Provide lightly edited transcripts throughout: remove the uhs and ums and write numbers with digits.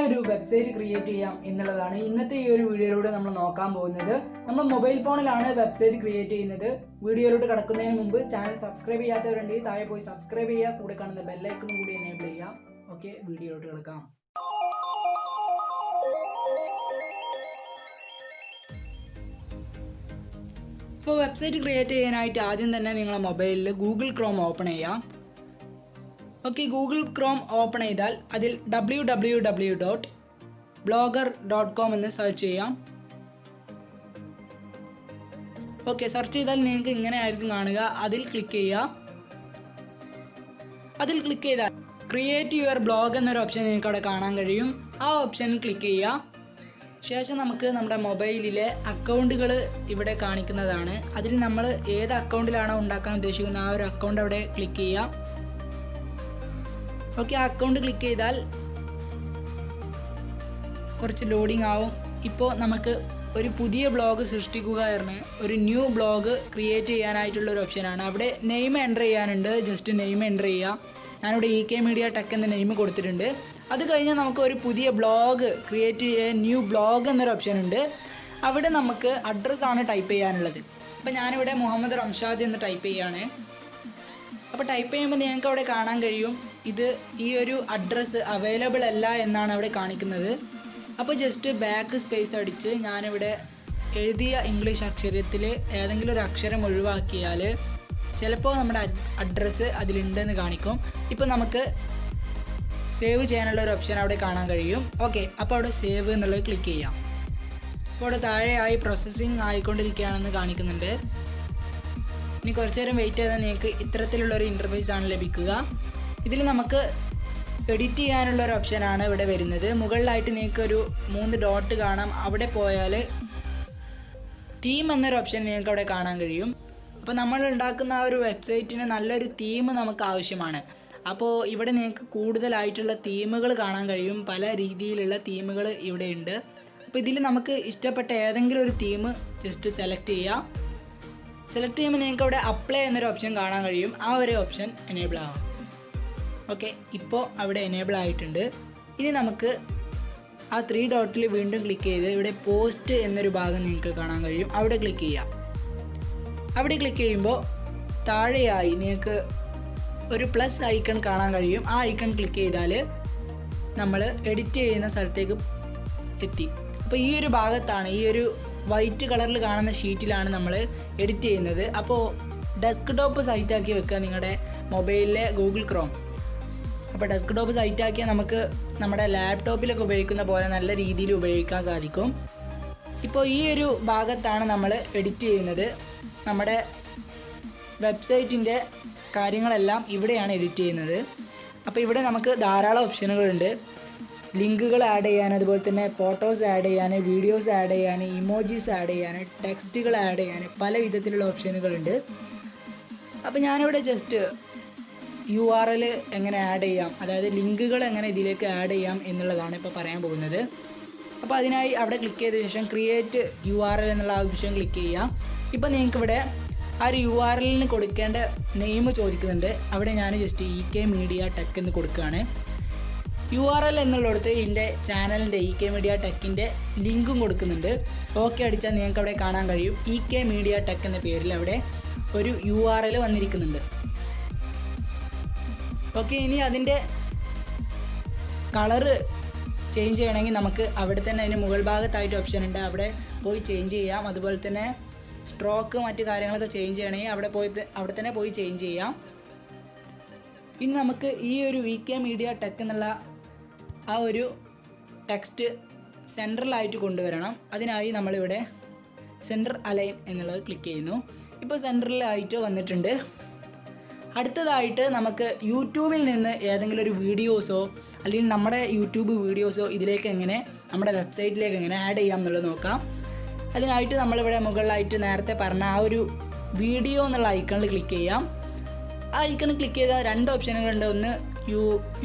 ഒരു website create ചെയ്യാം എന്നുള്ളതാണ് ഇന്നത്തെ ഈ ഒരു വീഡിയോയിലൂടെ നമ്മൾ നോക്കാൻ പോകുന്നത്. നമ്മൾ മൊബൈൽ ഫോണിലാണ് വെബ്സൈറ്റ് ക്രിയേറ്റ് ചെയ്യുന്നത്. വീഡിയോയിലോട്ട് കടക്കുന്നതിന് മുമ്പ് ചാനൽ സബ്സ്ക്രൈബ് ചെയ്യാത്തവരുണ്ടെങ്കിൽ താഴെ പോയി സബ്സ്ക്രൈബ് ചെയ്യുക, കൂടെ കാണുന്ന ബെല്ലൈക്കണും കൂടി എനേബിൾ ചെയ്യുക. ഓക്കെ, വീഡിയോയിലോട്ട് കിടക്കാം. ഇപ്പോൾ വെബ്സൈറ്റ് ക്രിയേറ്റ് ചെയ്യാനായിട്ട് ആദ്യം തന്നെ നിങ്ങളുടെ മൊബൈലിൽ ഗൂഗിൾ ക്രോം ഓപ്പൺ ചെയ്യാം. ഓക്കെ, ഗൂഗിൾ ക്രോം ഓപ്പൺ ചെയ്താൽ അതിൽ www.blogger.com എന്ന് സെർച്ച് ചെയ്യാം. ഓക്കെ, സെർച്ച് ചെയ്താൽ നിങ്ങൾക്ക് ഇങ്ങനെ ആയിരിക്കും കാണുക. അതിൽ ക്ലിക്ക് ചെയ്യുക. അതിൽ ക്ലിക്ക് ചെയ്താൽ ക്രിയേറ്റ് യുവർ ബ്ലോഗ് എന്നൊരു ഓപ്ഷൻ നിങ്ങൾക്ക് അവിടെ കാണാൻ കഴിയും. ആ ഓപ്ഷനിൽ ക്ലിക്ക് ചെയ്യുക. ശേഷം നമുക്ക് നമ്മുടെ മൊബൈലിലെ അക്കൗണ്ടുകൾ ഇവിടെ കാണിക്കുന്നതാണ്. അതിൽ നമ്മൾ ഏത് അക്കൗണ്ടിലാണോ ഉണ്ടാക്കാൻ ഉദ്ദേശിക്കുന്നത് ആ ഒരു അക്കൗണ്ട് അവിടെ ക്ലിക്ക് ചെയ്യുക. ഓക്കെ, ആ അക്കൗണ്ട് ക്ലിക്ക് ചെയ്താൽ കുറച്ച് ലോഡിംഗ് ആവും. ഇപ്പോൾ നമുക്ക് ഒരു പുതിയ ബ്ലോഗ് സൃഷ്ടിക്കുക എന്ന് ഒരു ന്യൂ ബ്ലോഗ് ക്രിയേറ്റ് ചെയ്യാനായിട്ടുള്ള ഒരു ഓപ്ഷനാണ്. അവിടെ നെയിം എൻ്റർ ചെയ്യാനുണ്ട്. ജസ്റ്റ് നെയിം എൻ്റർ ചെയ്യുക. ഞാനിവിടെ EK Media Tech എന്ന നെയിം കൊടുത്തിട്ടുണ്ട്. അത് കഴിഞ്ഞാൽ നമുക്ക് ഒരു പുതിയ ബ്ലോഗ് ക്രിയേറ്റ് ചെയ്യാൻ ന്യൂ ബ്ലോഗ് എന്നൊരു ഓപ്ഷൻ ഉണ്ട്. അവിടെ നമുക്ക് അഡ്രസ്സാണ് ടൈപ്പ് ചെയ്യാനുള്ളത്. അപ്പോൾ ഞാനിവിടെ മുഹമ്മദ് റംഷാദ് എന്ന് ടൈപ്പ് ചെയ്യുകയാണ്. അപ്പോൾ ടൈപ്പ് ചെയ്യുമ്പോൾ നിങ്ങൾക്ക് അവിടെ കാണാൻ കഴിയും ഈ ഒരു അഡ്രസ്സ് അവൈലബിൾ അല്ല എന്നാണ് അവിടെ കാണിക്കുന്നത്. അപ്പോൾ ജസ്റ്റ് ബാക്ക് സ്പേസ് അടിച്ച് ഞാനിവിടെ എഴുതിയ ഇംഗ്ലീഷ് അക്ഷരത്തിൽ ഏതെങ്കിലും ഒരു അക്ഷരം ഒഴിവാക്കിയാൽ ചിലപ്പോൾ നമ്മുടെ അഡ്രസ്സ് അതിലുണ്ടെന്ന് കാണിക്കും. ഇപ്പോൾ നമുക്ക് സേവ് ചെയ്യാനുള്ള ഒരു ഓപ്ഷൻ അവിടെ കാണാൻ കഴിയും. ഓക്കെ, അപ്പോൾ അവിടെ സേവ് എന്നുള്ളത് ക്ലിക്ക് ചെയ്യാം. അപ്പോൾ അവിടെ താഴെയായി പ്രോസസ്സിങ് ആയിക്കൊണ്ടിരിക്കുകയാണെന്ന് കാണിക്കുന്നുണ്ട്. ഇനി കുറച്ച് നേരം വെയിറ്റ് ചെയ്താൽ നിങ്ങൾക്ക് ഇത്തരത്തിലുള്ളൊരു ഇൻ്റർഫേസ് ആണ് ലഭിക്കുക. ഇതിൽ നമുക്ക് എഡിറ്റ് ചെയ്യാനുള്ള ഒരു ഓപ്ഷനാണ് ഇവിടെ വരുന്നത്. മുകളിലായിട്ട് നിങ്ങൾക്ക് ഒരു 3 ഡോട്ട് കാണാം. അവിടെ പോയാൽ തീം എന്നൊരു ഓപ്ഷൻ നിങ്ങൾക്ക് അവിടെ കാണാൻ കഴിയും. അപ്പോൾ നമ്മൾ ഉണ്ടാക്കുന്ന ആ ഒരു വെബ്സൈറ്റിന് നല്ലൊരു തീം നമുക്ക് ആവശ്യമാണ്. അപ്പോൾ ഇവിടെ നിങ്ങൾക്ക് കൂടുതലായിട്ടുള്ള തീമുകൾ കാണാൻ കഴിയും. പല രീതിയിലുള്ള തീമുകൾ ഇവിടെ ഉണ്ട്. അപ്പോൾ ഇതിൽ നമുക്ക് ഇഷ്ടപ്പെട്ട ഏതെങ്കിലും ഒരു തീം ജസ്റ്റ് സെലക്ട് ചെയ്യാം. സെലക്ട് ചെയ്യുമ്പോൾ നിങ്ങൾക്ക് അവിടെ അപ്ലൈ എന്നൊരു ഓപ്ഷൻ കാണാൻ കഴിയും. ആ ഒരു ഓപ്ഷൻ എനേബിൾ ആവാം. ഓക്കെ, ഇപ്പോൾ അവിടെ എനേബിൾ ആയിട്ടുണ്ട്. ഇനി നമുക്ക് ആ 3 ഡോട്ടിൽ വീണ്ടും ക്ലിക്ക് ചെയ്ത് ഇവിടെ പോസ്റ്റ് എന്നൊരു ഭാഗം നിങ്ങൾക്ക് കാണാൻ കഴിയും. അവിടെ ക്ലിക്ക് ചെയ്യാം. അവിടെ ക്ലിക്ക് ചെയ്യുമ്പോൾ താഴെയായി നിങ്ങൾക്ക് ഒരു പ്ലസ് ഐക്കൺ കാണാൻ കഴിയും. ആ ഐക്കൺ ക്ലിക്ക് ചെയ്താൽ നമ്മൾ എഡിറ്റ് ചെയ്യുന്ന സ്ഥലത്തേക്ക് എത്തി. അപ്പോൾ ഈ ഒരു ഭാഗത്താണ്, ഈ ഒരു വൈറ്റ് കളറിൽ കാണുന്ന ഷീറ്റിലാണ് നമ്മൾ എഡിറ്റ് ചെയ്യുന്നത്. അപ്പോൾ ഡെസ്ക്ടോപ്പ് സൈറ്റാക്കി വെക്കുക നിങ്ങളുടെ മൊബൈലിലെ ഗൂഗിൾ ക്രോം. അപ്പോൾ ഡെസ്ക്ടോപ്പ് സൈറ്റാക്കിയാൽ നമുക്ക് നമ്മുടെ ലാപ്ടോപ്പിലൊക്കെ ഉപയോഗിക്കുന്ന പോലെ നല്ല രീതിയിൽ ഉപയോഗിക്കാൻ സാധിക്കും. ഇപ്പോൾ ഈ ഒരു ഭാഗത്താണ് നമ്മൾ എഡിറ്റ് ചെയ്യുന്നത്. നമ്മുടെ വെബ്സൈറ്റിൻ്റെ കാര്യങ്ങളെല്ലാം ഇവിടെയാണ് എഡിറ്റ് ചെയ്യുന്നത്. അപ്പോൾ ഇവിടെ നമുക്ക് ധാരാളം ഓപ്ഷനുകളുണ്ട്. ലിങ്കുകൾ ആഡ് ചെയ്യാൻ, അതുപോലെ തന്നെ ഫോട്ടോസ് ആഡ് ചെയ്യാൻ, വീഡിയോസ് ആഡ് ചെയ്യാൻ, ഇമോജീസ് ആഡ് ചെയ്യാൻ, ടെക്സ്റ്റുകൾ ആഡ് ചെയ്യാൻ പല വിധത്തിലുള്ള ഓപ്ഷനുകളുണ്ട്. അപ്പോൾ ഞാനിവിടെ ജസ്റ്റ് URL എങ്ങനെ ആഡ് ചെയ്യാം, അതായത് ലിങ്കുകൾ എങ്ങനെ ഇതിലേക്ക് ആഡ് ചെയ്യാം എന്നുള്ളതാണ് ഇപ്പോൾ പറയാൻ പോകുന്നത്. അപ്പോൾ അതിനായി അവിടെ ക്ലിക്ക് ചെയ്ത ശേഷം ക്രിയേറ്റ് URL എന്നുള്ള ഓപ്ഷൻ ക്ലിക്ക് ചെയ്യാം. ഇപ്പോൾ നിങ്ങൾക്കിവിടെ ആ ഒരു URLന് കൊടുക്കേണ്ട നെയിം ചോദിക്കുന്നുണ്ട്. അവിടെ ഞാൻ ജസ്റ്റ് EK Media Tech എന്ന് കൊടുക്കുകയാണ്. URL എന്നുള്ളിടത്ത് എൻ്റെ ചാനലിൻ്റെ EK Media Techൻ്റെ ലിങ്കും കൊടുക്കുന്നുണ്ട്. ഓക്കെ അടിച്ചാൽ നിങ്ങൾക്ക് അവിടെ കാണാൻ കഴിയും EK Media Tech എന്ന പേരിൽ അവിടെ ഒരു URL വന്നിരിക്കുന്നുണ്ട്. ഓക്കെ, ഇനി അതിൻ്റെ കളറ് ചേഞ്ച് ചെയ്യണമെങ്കിൽ നമുക്ക് അവിടെ തന്നെ അതിന് മുകൾ ഭാഗത്തായിട്ട് ഓപ്ഷൻ ഉണ്ട്. അവിടെ പോയി ചേഞ്ച് ചെയ്യാം. അതുപോലെ തന്നെ സ്ട്രോക്ക് മറ്റു കാര്യങ്ങളൊക്കെ ചേഞ്ച് ചെയ്യണമെങ്കിൽ അവിടെ തന്നെ പോയി ചേഞ്ച് ചെയ്യാം. ഇനി നമുക്ക് ഈ ഒരു EK Media Tech എന്നുള്ള ആ ഒരു ടെക്സ്റ്റ് സെൻട്രലായിട്ട് കൊണ്ടുവരണം. അതിനായി നമ്മളിവിടെ സെൻറ്റർ അലൈൻ എന്നുള്ളത് ക്ലിക്ക് ചെയ്യുന്നു. ഇപ്പോൾ സെൻട്രലായിട്ട് വന്നിട്ടുണ്ട്. അടുത്തതായിട്ട് നമുക്ക് യൂട്യൂബിൽ നിന്ന് ഏതെങ്കിലും ഒരു വീഡിയോസോ അല്ലെങ്കിൽ നമ്മുടെ യൂട്യൂബ് വീഡിയോസോ ഇതിലേക്ക് എങ്ങനെ നമ്മുടെ വെബ്സൈറ്റിലേക്ക് എങ്ങനെ ആഡ് ചെയ്യാം എന്നുള്ളത് നോക്കാം. അതിനായിട്ട് നമ്മളിവിടെ മുകളിലായിട്ട് നേരത്തെ പറഞ്ഞ ആ ഒരു വീഡിയോ എന്നുള്ള ഐക്കണിൽ ക്ലിക്ക് ചെയ്യാം. ആ ഐക്കണിൽ ക്ലിക്ക് ചെയ്താൽ 2 ഓപ്ഷനുകളുണ്ട്. ഒന്ന്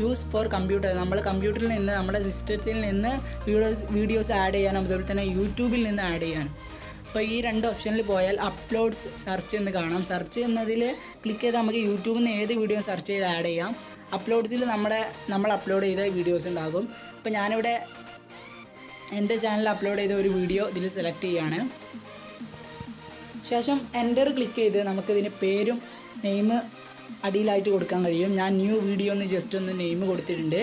യൂസ് ഫോർ കമ്പ്യൂട്ടർ, നമ്മൾ കമ്പ്യൂട്ടറിൽ നിന്ന് നമ്മുടെ സിസ്റ്റത്തിൽ നിന്ന് വീഡിയോസ് ആഡ് ചെയ്യാനും അതുപോലെ തന്നെ യൂട്യൂബിൽ നിന്ന് ആഡ് ചെയ്യാനും. അപ്പോൾ ഈ 2 ഓപ്ഷനിൽ പോയാൽ അപ്ലോഡ്സ് സെർച്ച് എന്ന് കാണാം. സെർച്ച് എന്നതിൽ ക്ലിക്ക് ചെയ്താൽ നമുക്ക് യൂട്യൂബിൽ നിന്ന് ഏത് വീഡിയോ സെർച്ച് ചെയ്ത് ആഡ് ചെയ്യാം. അപ്ലോഡ്സിൽ നമ്മൾ അപ്ലോഡ് ചെയ്ത വീഡിയോസ് ഉണ്ടാകും. അപ്പോൾ ഞാനിവിടെ എൻ്റെ ചാനലിൽ അപ്ലോഡ് ചെയ്ത ഒരു വീഡിയോ ഇതിൽ സെലക്ട് ചെയ്യുകയാണ്. ശേഷം എൻ്റർ ക്ലിക്ക് ചെയ്ത് നമുക്കിതിന് പേരും നെയിം അടിയിലായിട്ട് കൊടുക്കാൻ കഴിയും. ഞാൻ ന്യൂ വീഡിയോ എന്ന് ജസ്റ്റ് ഒന്ന് നെയിം കൊടുത്തിട്ടുണ്ട്.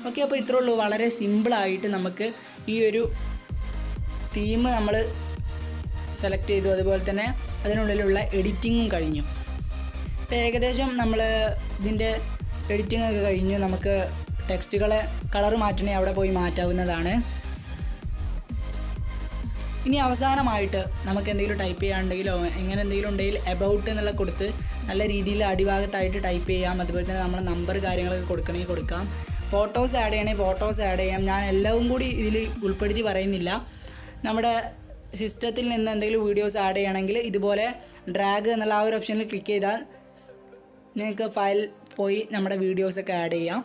ഓക്കെ, അപ്പോൾ ഇത്രേ ഉള്ളൂ. വളരെ സിമ്പിളായിട്ട് നമുക്ക് ഈ ഒരു തീം നമ്മൾ സെലക്ട് ചെയ്തു, അതുപോലെ തന്നെ അതിനുള്ളിലുള്ള എഡിറ്റിങ്ങും കഴിഞ്ഞു. ഇപ്പോൾ ഏകദേശം നമ്മൾ ഇതിൻ്റെ എഡിറ്റിംഗ് ഒക്കെ കഴിഞ്ഞു. നമുക്ക് ടെക്സ്റ്റുകളെ കളർ മാറ്റണേ അവിടെ പോയി മാറ്റാവുന്നതാണ്. ഇനി അവസാനമായിട്ട് നമുക്ക് എന്തെങ്കിലും ടൈപ്പ് ചെയ്യാനുണ്ടെങ്കിലോ എങ്ങനെ എന്തെങ്കിലും ഉണ്ടെങ്കിൽ എബൌട്ട് എന്നുള്ള കൊടുത്ത് നല്ല രീതിയിൽ അടിഭാഗത്തായിട്ട് ടൈപ്പ് ചെയ്യാം. അതുപോലെ തന്നെ നമ്മൾ നമ്പർ കാര്യങ്ങളൊക്കെ കൊടുക്കണമെങ്കിൽ കൊടുക്കാം. ഫോട്ടോസ് ആഡ് ചെയ്യണമെങ്കിൽ ഫോട്ടോസ് ആഡ് ചെയ്യാം. ഞാൻ എല്ലാവും കൂടി ഇതിൽ ഉൾപ്പെടുത്തി പറയുന്നില്ല. നമ്മുടെ സിസ്റ്റത്തിൽ നിന്ന് എന്തെങ്കിലും വീഡിയോസ് ആഡ് ചെയ്യണമെങ്കിൽ ഇതുപോലെ ഡ്രാഗ് എന്നുള്ള ആ ഒരു ഓപ്ഷനിൽ ക്ലിക്ക് ചെയ്താൽ നിങ്ങൾക്ക് ഫയൽ പോയി നമ്മുടെ വീഡിയോസൊക്കെ ആഡ് ചെയ്യാം.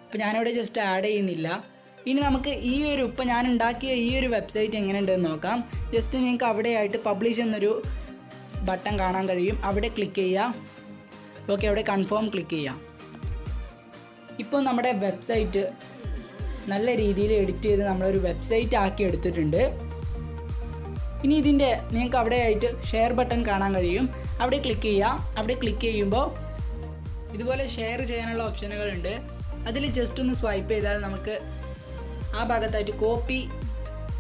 ഇപ്പോൾ ഞാനിവിടെ ജസ്റ്റ് ആഡ് ചെയ്യുന്നില്ല. ഇനി നമുക്ക് ഇപ്പോൾ ഞാൻ ഉണ്ടാക്കിയ ഈ ഒരു വെബ്സൈറ്റ് എങ്ങനെയുണ്ടെന്ന് നോക്കാം. ജസ്റ്റ് നിങ്ങൾക്ക് അവിടെയായിട്ട് പബ്ലിഷ് എന്നൊരു ബട്ടൺ കാണാൻ കഴിയും. അവിടെ ക്ലിക്ക് ചെയ്യുക. ഓക്കെ, അവിടെ കൺഫേം ക്ലിക്ക് ചെയ്യാം. ഇപ്പോൾ നമ്മുടെ വെബ്സൈറ്റ് നല്ല രീതിയിൽ എഡിറ്റ് ചെയ്ത് നമ്മളൊരു വെബ്സൈറ്റ് ആക്കി എടുത്തിട്ടുണ്ട്. ഇനി ഇതിൻ്റെ നിങ്ങൾക്ക് അവിടെയായിട്ട് ഷെയർ ബട്ടൺ കാണാൻ കഴിയും. അവിടെ ക്ലിക്ക് ചെയ്യുക. അവിടെ ക്ലിക്ക് ചെയ്യുമ്പോൾ ഇതുപോലെ ഷെയർ ചെയ്യാനുള്ള ഓപ്ഷനുകളുണ്ട്. അതിൽ ജസ്റ്റ് ഒന്ന് സ്വൈപ്പ് ചെയ്താൽ നമുക്ക് ആ ഭാഗത്തായിട്ട് കോപ്പി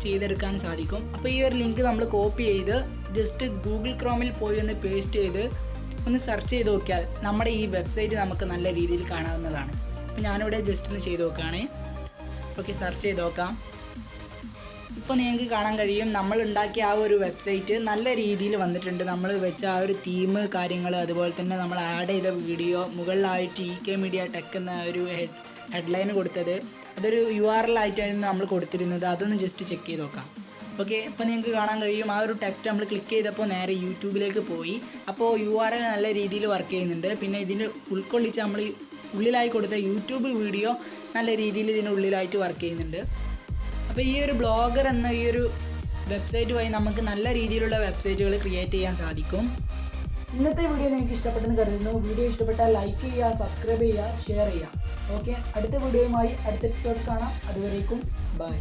ചെയ്തെടുക്കാൻ സാധിക്കും. അപ്പോൾ ഈ ഒരു ലിങ്ക് നമ്മൾ കോപ്പി ചെയ്ത് ജസ്റ്റ് ഗൂഗിൾ ക്രോമിൽ പോയി ഒന്ന് പേസ്റ്റ് ചെയ്ത് ഒന്ന് സെർച്ച് ചെയ്ത് നോക്കിയാൽ നമ്മുടെ ഈ വെബ്സൈറ്റ് നമുക്ക് നല്ല രീതിയിൽ കാണാവുന്നതാണ്. അപ്പോൾ ഞാനിവിടെ ജസ്റ്റ് ഒന്ന് ചെയ്ത് നോക്കുകയാണ്. ഓക്കെ, സെർച്ച് ചെയ്ത് നോക്കാം. ഇപ്പോൾ നിങ്ങൾക്ക് കാണാൻ കഴിയും നമ്മൾ ഉണ്ടാക്കിയ ആ ഒരു വെബ്സൈറ്റ് നല്ല രീതിയിൽ വന്നിട്ടുണ്ട്. നമ്മൾ വെച്ച ആ ഒരു തീം കാര്യങ്ങൾ, അതുപോലെ തന്നെ നമ്മൾ ആഡ് ചെയ്ത വീഡിയോ, മുകളിലായിട്ട് EK മീഡിയ ടെക് എന്ന ഒരു ഹെഡ്ലൈൻ കൊടുത്തത്, അതൊരു URL ആയിട്ടായിരുന്നു നമ്മൾ കൊടുത്തിരുന്നത്. അതൊന്ന് ജസ്റ്റ് ചെക്ക് ചെയ്ത് നോക്കാം. ഓക്കെ, ഇപ്പോൾ നിങ്ങൾക്ക് കാണാൻ കഴിയും ആ ഒരു ടെക്സ്റ്റ് നമ്മൾ ക്ലിക്ക് ചെയ്തപ്പോൾ നേരെ യൂട്യൂബിലേക്ക് പോയി. അപ്പോൾ URL നല്ല രീതിയിൽ വർക്ക് ചെയ്യുന്നുണ്ട്. പിന്നെ ഇതിന് ഉൾക്കൊള്ളിച്ച് നമ്മൾ ഉള്ളിലായി കൊടുത്ത യൂട്യൂബ് വീഡിയോ നല്ല രീതിയിൽ ഇതിനുള്ളിലായിട്ട് വർക്ക് ചെയ്യുന്നുണ്ട്. അപ്പോൾ ഈ ഒരു ബ്ലോഗർ എന്ന ഈ ഒരു വെബ്സൈറ്റ് വഴി നമുക്ക് നല്ല രീതിയിലുള്ള വെബ്സൈറ്റുകൾ ക്രിയേറ്റ് ചെയ്യാൻ സാധിക്കും. ഇന്നത്തെ വീഡിയോ നിങ്ങൾക്ക് ഇഷ്ടപ്പെട്ടെന്ന് കരുതുന്നു. വീഡിയോ ഇഷ്ടപ്പെട്ടാൽ ലൈക്ക് ചെയ്യുക, സബ്സ്ക്രൈബ് ചെയ്യുക, ഷെയർ ചെയ്യുക. ഓക്കെ, അടുത്ത വീഡിയോയുമായി അടുത്ത എപ്പിസോഡ് കാണാം. അതുവരേക്കും ബൈ.